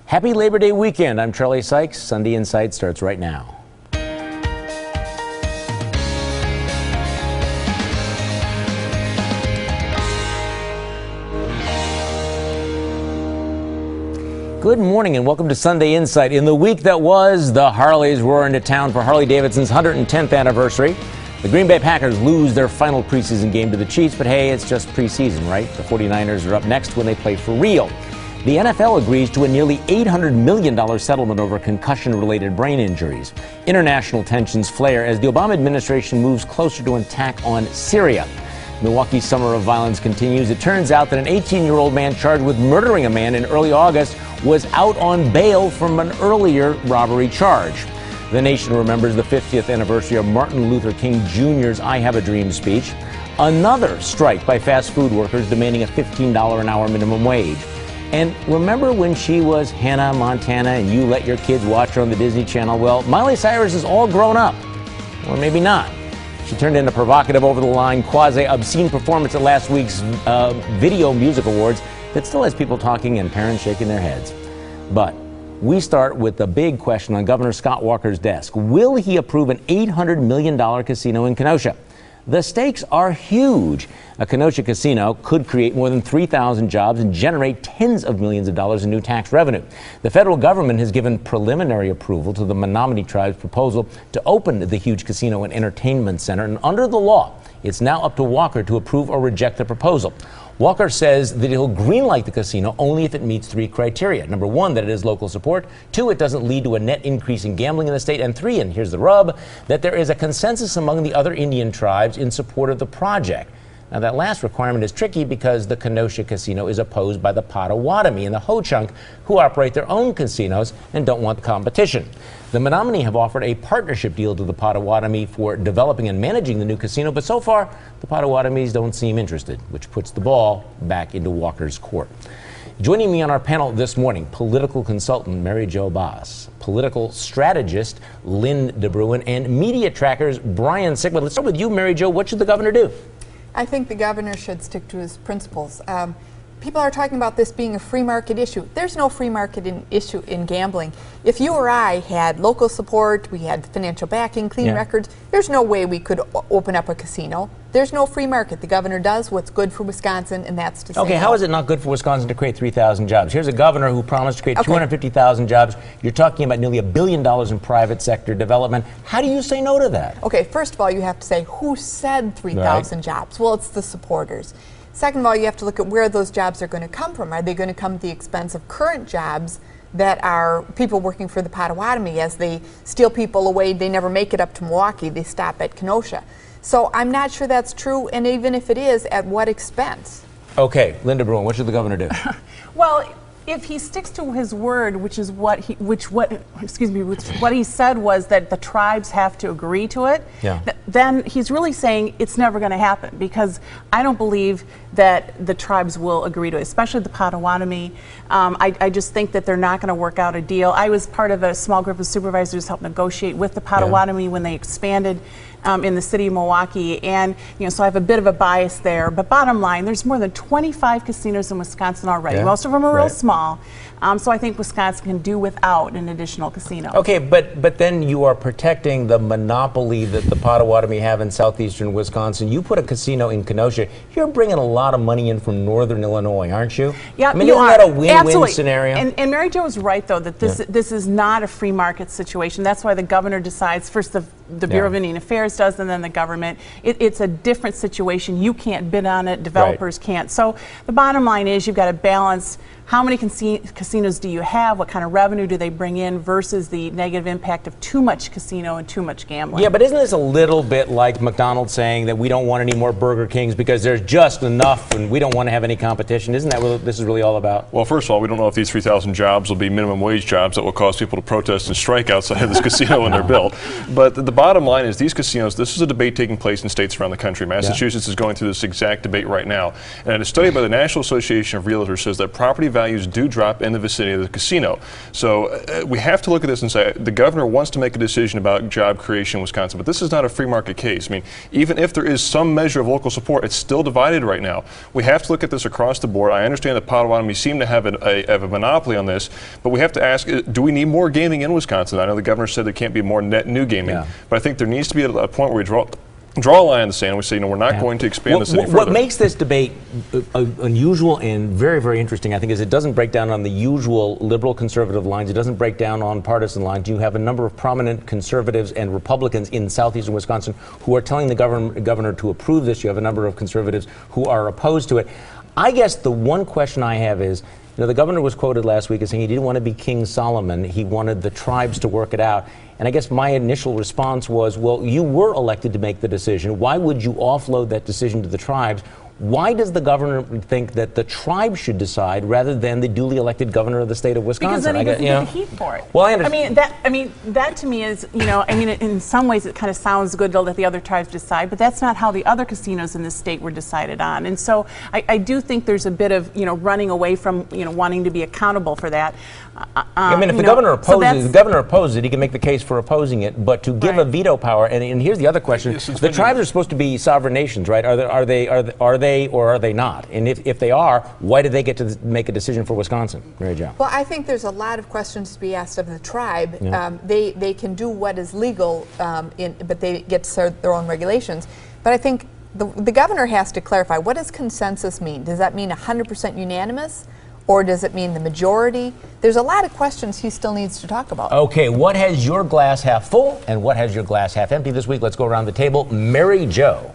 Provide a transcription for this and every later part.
Happy Labor Day weekend. I'm Charlie Sykes. Sunday Insight starts right now. Good morning and welcome to Sunday Insight. In the week that was, the Harleys were into town for Harley-Davidson's 110th anniversary. The Green Bay Packers lose their final preseason game to the Chiefs, but hey, it's just preseason, right? The 49ers are up next when they play for real. The NFL agrees to a nearly $800 million settlement over concussion-related brain injuries. International tensions flare as the Obama administration moves closer to an attack on Syria. Milwaukee's summer of violence continues. It turns out that an 18-year-old man charged with murdering a man in early August was out on bail from an earlier robbery charge. The nation remembers the 50th anniversary of Martin Luther King Jr.'s I Have a Dream speech. Another strike by fast food workers demanding a $15 an hour minimum wage. And remember when she was Hannah Montana and you let your kids watch her on the Disney Channel? Well, Miley Cyrus is all grown up. Or maybe not. She turned in a provocative, over-the-line, quasi-obscene performance at last week's Video Music Awards that still has people talking and parents shaking their heads. But we start with the big question on Governor Scott Walker's desk. Will he approve an $800 million casino in Kenosha? The stakes are huge. A Kenosha casino could create more than 3,000 jobs and generate tens of millions of dollars in new tax revenue. The federal government has given preliminary approval to the Menominee Tribe's proposal to open the huge casino and entertainment center, and under the law, it's now up to Walker to approve or reject the proposal. Walker says that he'll greenlight the casino only if it meets three criteria. Number one, that it is local support. Two, it doesn't lead to a net increase in gambling in the state. And three, and here's the rub, that there is a consensus among the other Indian tribes in support of the project. Now, that last requirement is tricky because the Kenosha casino is opposed by the Potawatomi and the Ho-Chunk, who operate their own casinos and don't want competition. The Menominee have offered a partnership deal to the Potawatomi for developing and managing the new casino, but so far, the Potawatomis don't seem interested, which puts the ball back into Walker's court. Joining me on our panel this morning, political consultant Mary Jo Boss, political strategist Lynn DeBruin, and media trackers Brian Sigmund. Let's start with you, Mary Jo. What should the governor do? I think the governor should stick to his principles. People are talking about this being a free market issue. There's no free market issue in gambling. If you or I had local support, we had financial backing, clean records, there's no way we could open up a casino. There's no free market. The governor does what's good for Wisconsin, and that's to say Okay, how is it not good for Wisconsin to create 3,000 jobs? Here's a governor who promised to create 250,000 jobs. You're talking about nearly $1 billion in private sector development. How do you say no to that? Okay, first of all, you have to say, who said 3,000 jobs? Well, it's the supporters. Second of all, you have to look at where those jobs are going to come from. Are they going to come at the expense of current jobs that are people working for the Potawatomi? As they steal people away, they never make it up to Milwaukee. They stop at Kenosha. So I'm not sure that's true, and even if it is, at what expense? Okay, Linda Bruin, what should the governor do? Well, if he sticks to his word, which what he said was that the tribes have to agree to it, then he's really saying it's never going to happen, because I don't believe that the tribes will agree to it, especially the Potawatomi. I just think that they're not going to work out a deal. I was part of a small group of supervisors helped negotiate with the Potawatomi when they expanded in the city of Milwaukee, and so I have a bit of a bias there. But bottom line, there's more than 25 casinos in Wisconsin already. Most of them are real small. So I think Wisconsin can do without an additional casino. Okay, but then you are protecting the monopoly that the Potawatomi have in southeastern Wisconsin. You put a casino in Kenosha, you're bringing a lot of money in from northern Illinois, aren't you? Yeah, I mean, isn't that a win-win scenario? And Mary Jo is right, though, that this is not a free market situation. That's why the governor decides, first the Bureau of Indian Affairs does, and then the government. It's a different situation. You can't bid on it. Developers can't. So the bottom line is you've got to balance how many casinos do you have, what kind of revenue do they bring in versus the negative impact of too much casino and too much gambling. Yeah, but isn't this a little bit like McDonald's saying that we don't want any more Burger Kings because there's just enough and we don't want to have any competition? Isn't that what this is really all about? Well, first of all, we don't know if these 3,000 jobs will be minimum wage jobs that will cause people to protest and strike outside of this casino when they're built. But the bottom line is these casinos, this is a debate taking place in states around the country. Massachusetts is going through this exact debate right now. And a study by the National Association of Realtors says that property values do drop in the vicinity of the casino. So we have to look at this and say the governor wants to make a decision about job creation in Wisconsin, but this is not a free market case. I mean, even if there is some measure of local support, it's still divided right now. We have to look at this across the board. I understand that Potawatomi seem to have a monopoly on this, but we have to ask, do we need more gaming in Wisconsin? I know the governor said there can't be more net new gaming, but I think there needs to be a point where we draw a line in the sand and we say, we're not going to expand this any further. What makes this debate unusual and very, very interesting, I think, is it doesn't break down on the usual liberal conservative lines. It doesn't break down on partisan lines. You have a number of prominent conservatives and Republicans in southeastern Wisconsin who are telling the governor to approve this. You have a number of conservatives who are opposed to it. I guess the one question I have is, the governor was quoted last week as saying he didn't want to be King Solomon. He wanted the tribes to work it out. And I guess my initial response was, well, you were elected to make the decision. Why would you offload that decision to the tribes? Why does the governor think that the tribe should decide rather than the duly elected governor of the state of Wisconsin? Because then he doesn't get heat for it. Well, I understand. That to me is, in some ways it kind of sounds good to let the other tribes decide, but that's not how the other casinos in the state were decided on. And so I do think there's a bit of, running away from, wanting to be accountable for that. If the governor opposes it, he can make the case for opposing it, but to give a veto power, and here's the other question, the tribes are supposed to be sovereign nations, right? Are they or are they not? And if they are, why do they get to make a decision for Wisconsin? Mary Jo. Well, I think there's a lot of questions to be asked of the tribe. They can do what is legal, but they get to serve their own regulations. But I think the governor has to clarify, what does consensus mean? Does that mean 100% unanimous? Or does it mean the majority? There's a lot of questions he still needs to talk about. Okay, what has your glass half full and what has your glass half empty this week? Let's go around the table. Mary Jo.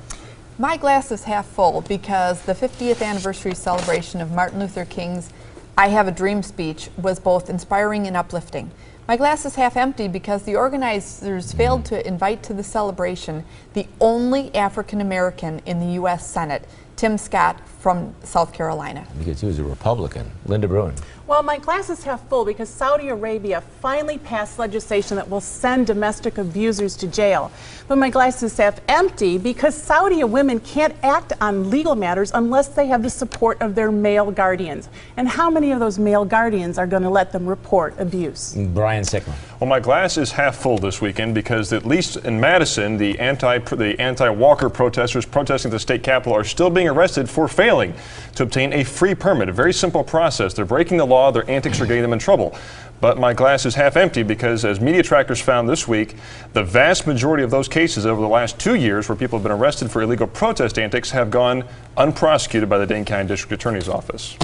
My glass is half full because the 50th anniversary celebration of Martin Luther King's I Have a Dream speech was both inspiring and uplifting. My glass is half empty because the organizers failed to invite to the celebration the only African American in the U.S. Senate, Tim Scott from South Carolina. Because he was a Republican. Linda Bruin. Well, my glass is half full because Saudi Arabia finally passed legislation that will send domestic abusers to jail. But my glass is half empty because Saudi women can't act on legal matters unless they have the support of their male guardians. And how many of those male guardians are going to let them report abuse? Brian Sickman. Well, my glass is half full this weekend because at least in Madison, the anti-Walker protesters protesting at the state capitol are still being arrested for failing to obtain a free permit. A very simple process. They're breaking the law. Their antics are getting them in trouble. But my glass is half empty because, as Media Trackers found this week, the vast majority of those cases over the last 2 years where people have been arrested for illegal protest antics have gone unprosecuted by the Dane County District Attorney's Office.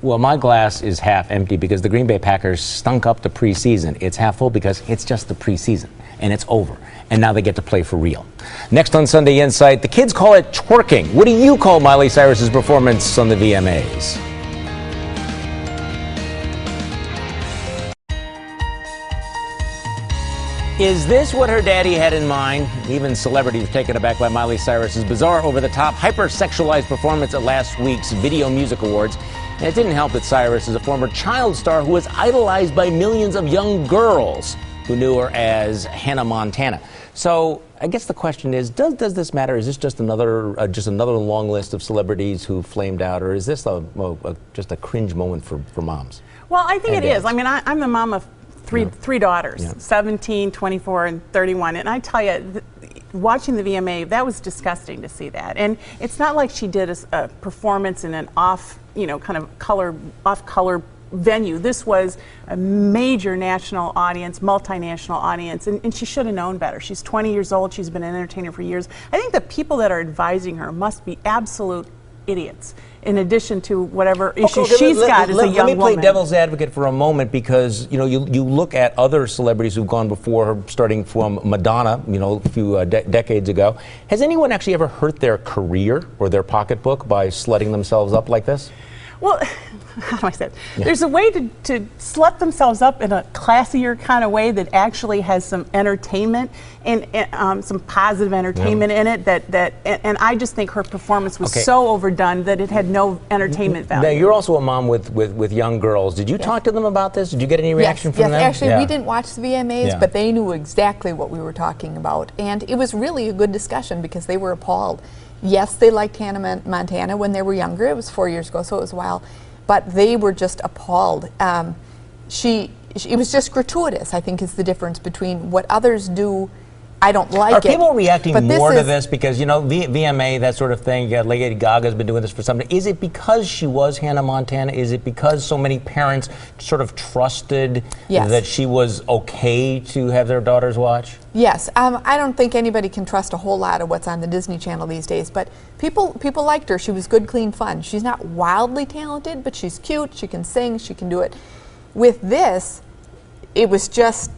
Well, my glass is half empty because the Green Bay Packers stunk up the preseason. It's half full because it's just the preseason, and it's over. And now they get to play for real. Next on Sunday Insight, the kids call it twerking. What do you call Miley Cyrus's performance on the VMAs? Is this what her daddy had in mind? Even celebrities were taken aback by Miley Cyrus's bizarre, over-the-top, hyper-sexualized performance at last week's Video Music Awards. And it didn't help that Cyrus is a former child star who was idolized by millions of young girls who knew her as Hannah Montana. So I guess the question is, does this matter? Is this just another long list of celebrities who flamed out, or is this just a cringe moment for moms? Well, I think it is. I mean, I'm the mom of three daughters, 17, 24, and 31. And I tell you, watching the VMA, that was disgusting to see that. And it's not like she did a performance in an off-color venue. This was a major national audience, multinational audience, and she should have known better. She's 20 years old. She's been an entertainer for years. I think the people that are advising her must be absolute idiots, in addition to whatever issue she's got as a young woman. Let me play devil's advocate for a moment, because you look at other celebrities who've gone before her, starting from Madonna, a few decades ago. Has anyone actually ever hurt their career or their pocketbook by slutting themselves up like this? Well, how do I say it? There's a way to slut themselves up in a classier kind of way that actually has some entertainment and some positive entertainment in it. And I just think her performance was so overdone that it had no entertainment value. Now, you're also a mom with young girls. Did you talk to them about this? Did you get any reaction from them? Yes, actually, we didn't watch the VMAs, but they knew exactly what we were talking about. And it was really a good discussion because they were appalled. Yes, they liked Hannah Montana when they were younger. It was 4 years ago, so it was a while. But they were just appalled. It was just gratuitous, I think, is the difference between what others do. I don't like it. Are people reacting more to this because, you know, VMA, that sort of thing, Lady Gaga's been doing this for some time. Is it because she was Hannah Montana? Is it because so many parents sort of trusted that she was okay to have their daughters watch? Yes. I don't think anybody can trust a whole lot of what's on the Disney Channel these days, but people liked her. She was good, clean fun. She's not wildly talented, but she's cute. She can sing. She can do it. With this, it was just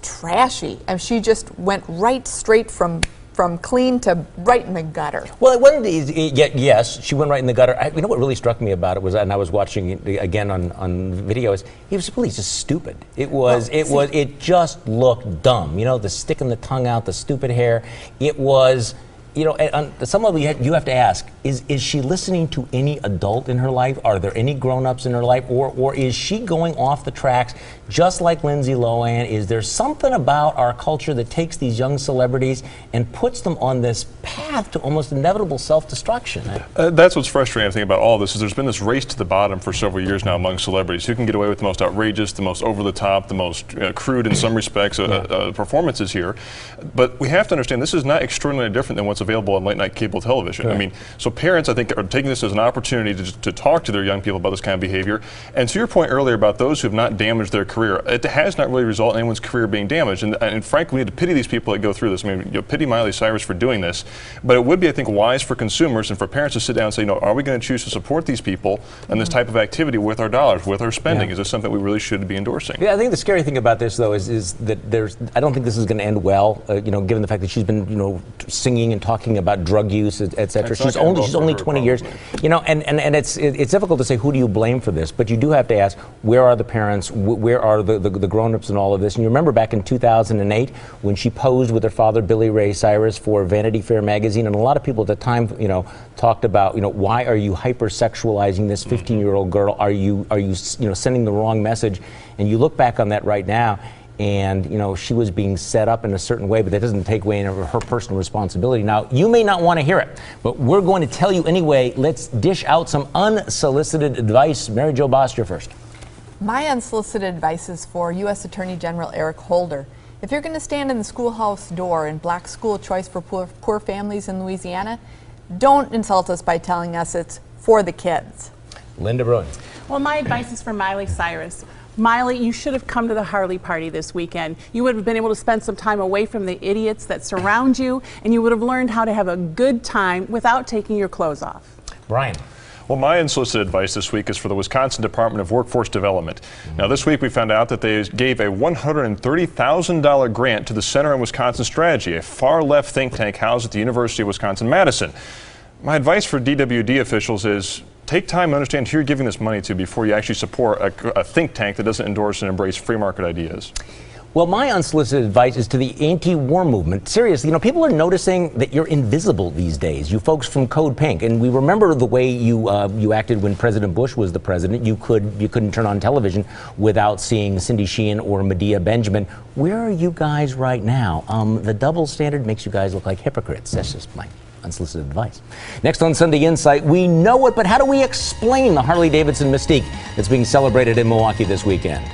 trashy, and she just went right straight from clean to right in the gutter. Well, it wasn't easy. Yes, she went right in the gutter. You know what really struck me about it was, and I was watching it again on video, is he was really just stupid. It just looked dumb. You know, the sticking the tongue out, the stupid hair. It was. You know, on some level, you have to ask, is she listening to any adult in her life? Are there any grown-ups in her life? Or is she going off the tracks just like Lindsay Lohan? Is there something about our culture that takes these young celebrities and puts them on this path to almost inevitable self-destruction? That's what's frustrating, I think, about all this, is there's been this race to the bottom for several years now among celebrities. Who can get away with the most outrageous, the most over-the-top, the most crude in some respects performances here. But we have to understand this is not extraordinarily different than what's available on late night cable television. Correct. I mean, so parents, I think, are taking this as an opportunity to talk to their young people about this kind of behavior. And to your point earlier about those who have not damaged their career, it has not really resulted in anyone's career being damaged. And frankly, we need to pity these people that go through this. I mean, pity Miley Cyrus for doing this. But it would be, I think, wise for consumers and for parents to sit down and say, are we going to choose to support these people and this type of activity with our dollars, with our spending? Is this something we really should be endorsing? Yeah, I think the scary thing about this, though, is that I don't think this is going to end well. Given the fact that she's been, singing and talking about drug use, etc. She's only 20 years, and it's difficult to say who do you blame for this, but you do have to ask, where are the parents, where are the grown-ups in all of this? And you remember back in 2008 when she posed with her father, Billy Ray Cyrus, for Vanity Fair magazine, and a lot of people at the time, talked about, why are you hypersexualizing this 15-year-old girl? Are you sending the wrong message? And you look back on that right now, and she was being set up in a certain way, but that doesn't take away any of her personal responsibility. Now, you may not want to hear it, but we're going to tell you anyway. Let's dish out some unsolicited advice. Mary Jo Boss, you're first. My unsolicited advice is for U.S. Attorney General Eric Holder. If you're going to stand in the schoolhouse door and block school choice for poor families in Louisiana, don't insult us by telling us it's for the kids. Linda Bruin. Well, my advice is for Miley Cyrus. Miley, you should have come to the Harley party this weekend. You would have been able to spend some time away from the idiots that surround you, and you would have learned how to have a good time without taking your clothes off. Brian. Well, my unsolicited advice this week is for the Wisconsin Department of Workforce Development. Now, this week we found out that they gave a $130,000 grant to the Center on Wisconsin Strategy, a far-left think tank housed at the University of Wisconsin-Madison. My advice for DWD officials is take time to understand who you're giving this money to before you actually support a think tank that doesn't endorse and embrace free market ideas. Well, my unsolicited advice is to the anti-war movement. Seriously, people are noticing that you're invisible these days. You folks from Code Pink, and we remember the way you acted when President Bush was the president. You couldn't turn on television without seeing Cindy Sheehan or Medea Benjamin. Where are you guys right now? The double standard makes you guys look like hypocrites. That's just my unsolicited advice. Next on Sunday Insight, we know it, but how do we explain the Harley-Davidson mystique that's being celebrated in Milwaukee this weekend?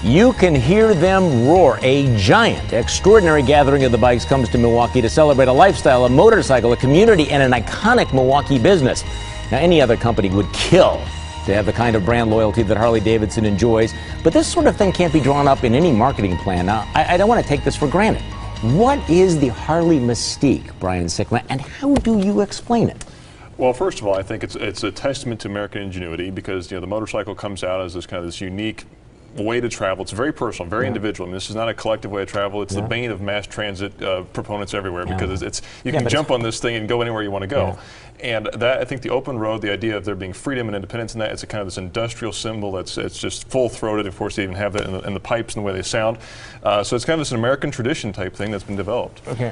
You can hear them roar. A giant, extraordinary gathering of the bikes comes to Milwaukee to celebrate a lifestyle, a motorcycle, a community, and an iconic Milwaukee business. Now, any other company would kill to have the kind of brand loyalty that Harley-Davidson enjoys, but this sort of thing can't be drawn up in any marketing plan. Now, I don't want to take this for granted. What is the Harley mystique, Brian Sickma, and how do you explain it? Well, first of all, I think it's a testament to American ingenuity because the motorcycle comes out as this unique way to travel. It's very personal, very individual. I mean, this is not a collective way of travel. It's the bane of mass transit proponents everywhere because you can jump on this thing and go anywhere you want to go. And that, I think the open road, the idea of there being freedom and independence in that, it's a kind of this industrial symbol it's just full-throated. Of course, they even have that in the pipes and the way they sound. So it's kind of this American tradition type thing that's been developed. Okay.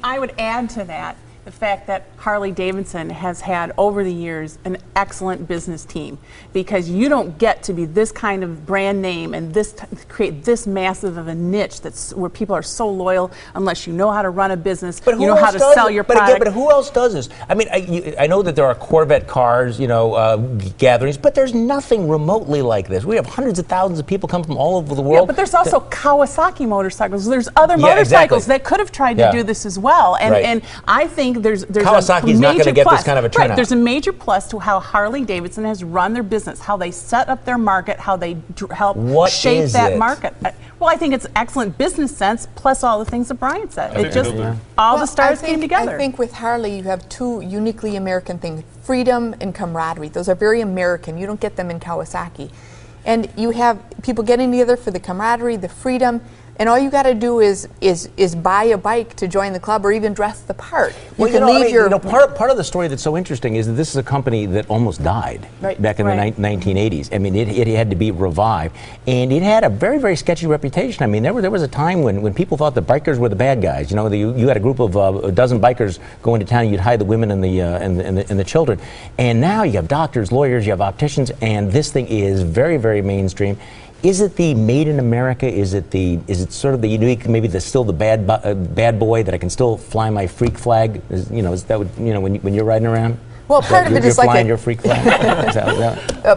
I would add to that the fact that Harley Davidson has had over the years an excellent business team, because you don't get to be this kind of brand name and create this massive of a niche that's where people are so loyal unless you know how to run a business, you know how to sell your product. But who else does this? I mean, I know that there are Corvette cars, gatherings, but there's nothing remotely like this. We have hundreds of thousands of people come from all over the world. Yeah, but there's also Kawasaki motorcycles. There's other motorcycles that could have tried to do this as well, and I think there's Kawasaki's not going to get this kind of a turnout. Right, there's a major plus to how Harley Davidson has run their business, how they set up their market, how they help shape that market. Well, I think it's excellent business sense, plus all the things that Brian said. All the stars came together. I think with Harley, you have two uniquely American things: freedom and camaraderie. Those are very American. You don't get them in Kawasaki. And you have people getting together for the camaraderie, the freedom. And all you got to do is buy a bike to join the club, or even dress the part. Part of the story that's so interesting is that this is a company that almost died back in the 1980s. I mean, it had to be revived, and it had a very, very sketchy reputation. I mean, there was a time when people thought the bikers were the bad guys. You had a group of a dozen bikers go into town, you'd hide the women and the children, and now you have doctors, lawyers, you have opticians, and this thing is very, very mainstream. Is it the made in America? Is it sort of the unique? Maybe still the bad boy that I can still fly my freak flag? Is that what, when you're riding around? Well, part of it is like flying your freak flag.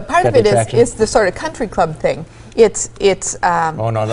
Part of it is the sort of country club thing. It's oh no!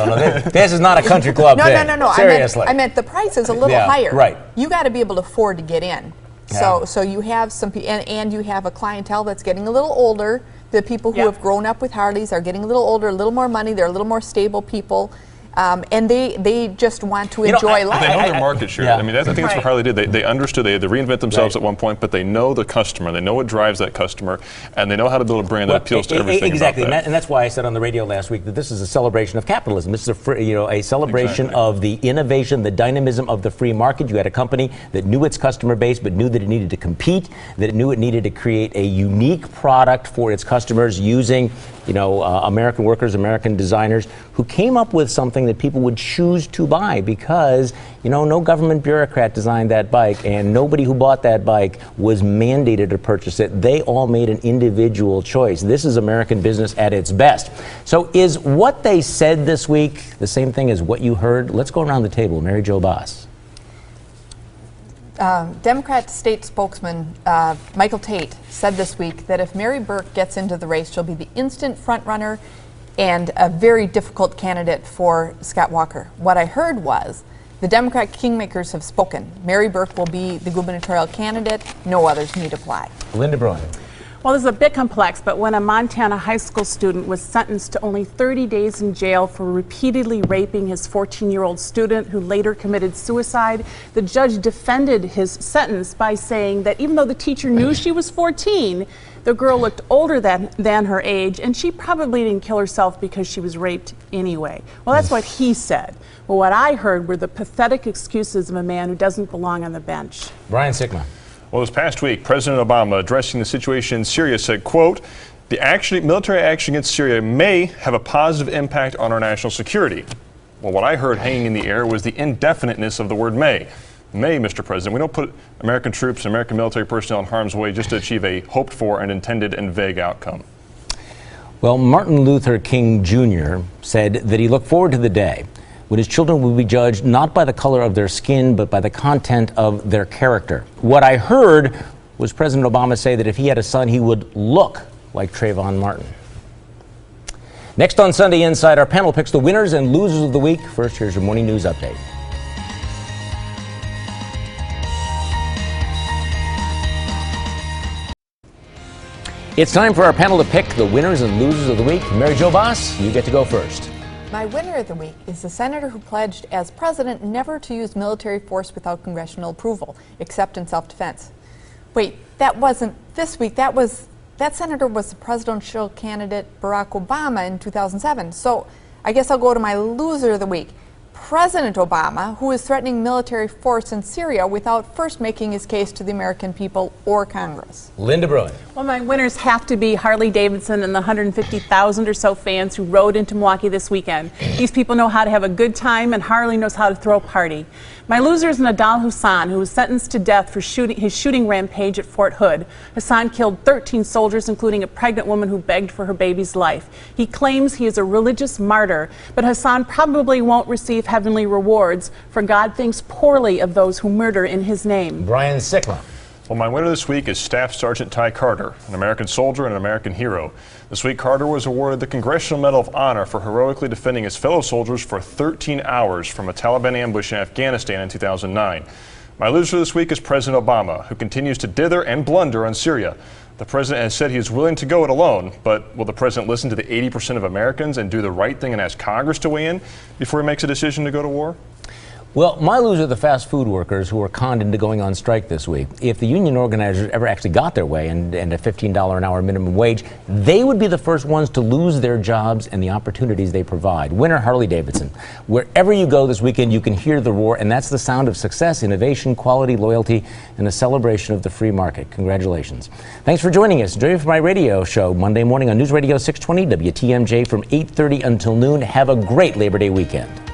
This is not a country club thing. No. Seriously, I meant the price is a little higher. Right. You got to be able to afford to get in. So you have some and you have a clientele that's getting a little older. The people who have grown up with Harleys are getting a little older, a little more money. They're a little more stable people. And they just want to enjoy life. They know their market share. I mean, I think that's what Harley did. They understood. They had to reinvent themselves at one point, but they know the customer. They know what drives that customer, and they know how to build a brand that appeals to everything. Exactly, about that. And that's why I said on the radio last week that this is a celebration of capitalism. This is a celebration of the innovation, the dynamism of the free market. You had a company that knew its customer base, but knew that it needed to compete, that it knew it needed to create a unique product for its customers using, American workers, American designers, who came up with something that people would choose to buy because, no government bureaucrat designed that bike, and nobody who bought that bike was mandated to purchase it. They all made an individual choice. This is American business at its best. So is what they said this week the same thing as what you heard? Let's go around the table. Mary Jo Boss. Democrat state spokesman Michael Tate said this week that if Mary Burke gets into the race, she'll be the instant front runner and a very difficult candidate for Scott Walker. What I heard was the Democrat kingmakers have spoken. Mary Burke will be the gubernatorial candidate. No others need apply. Linda Bruin. Well, this is a bit complex, but when a Montana high school student was sentenced to only 30 days in jail for repeatedly raping his 14-year-old student who later committed suicide, the judge defended his sentence by saying that even though the teacher knew she was 14, the girl looked older than her age, and she probably didn't kill herself because she was raped anyway. Well, that's what he said. Well, what I heard were the pathetic excuses of a man who doesn't belong on the bench. Brian Sickma. Well, this past week, President Obama, addressing the situation in Syria, said, quote, "The military action against Syria may have a positive impact on our national security." Well, what I heard hanging in the air was the indefiniteness of the word may. May, Mr. President. We don't put American troops and American military personnel in harm's way just to achieve a hoped for and intended and vague outcome. Well, Martin Luther King Jr. said that he looked forward to the day when his children will be judged not by the color of their skin, but by the content of their character. What I heard was President Obama say that if he had a son, he would look like Trayvon Martin. Next on Sunday Inside, our panel picks the winners and losers of the week. First, here's your morning news update. It's time for our panel to pick the winners and losers of the week. Mary Jo Boss, you get to go first. My winner of the week is the senator who pledged as president never to use military force without congressional approval, except in self-defense. Wait, that wasn't this week. That was that senator was the presidential candidate Barack Obama in 2007. So I guess I'll go to my loser of the week. President Obama, who is threatening military force in Syria without first making his case to the American people or Congress. Linda Bruin. Well, my winners have to be Harley Davidson and the 150,000 or so fans who rode into Milwaukee this weekend. These people know how to have a good time, and Harley knows how to throw a party. My loser is Nadal Hassan, who was sentenced to death for his shooting rampage at Fort Hood. Hassan killed 13 soldiers, including a pregnant woman who begged for her baby's life. He claims he is a religious martyr, but Hassan probably won't receive heavenly rewards, for God thinks poorly of those who murder in his name. Brian Sickla. Well, my winner this week is Staff Sergeant Ty Carter, an American soldier and an American hero. This week, Carter was awarded the Congressional Medal of Honor for heroically defending his fellow soldiers for 13 hours from a Taliban ambush in Afghanistan in 2009. My loser this week is President Obama, who continues to dither and blunder on Syria. The president has said he is willing to go it alone, but will the president listen to the 80% of Americans and do the right thing and ask Congress to weigh in before he makes a decision to go to war? Well, my loser are the fast food workers who were conned into going on strike this week. If the union organizers ever actually got their way and a $15 an hour minimum wage, they would be the first ones to lose their jobs and the opportunities they provide. Winner Harley Davidson. Wherever you go this weekend, you can hear the roar, and that's the sound of success, innovation, quality, loyalty, and a celebration of the free market. Congratulations. Thanks for joining us. Join me for my radio show Monday morning on News Radio 620 WTMJ from 8:30 until noon. Have a great Labor Day weekend.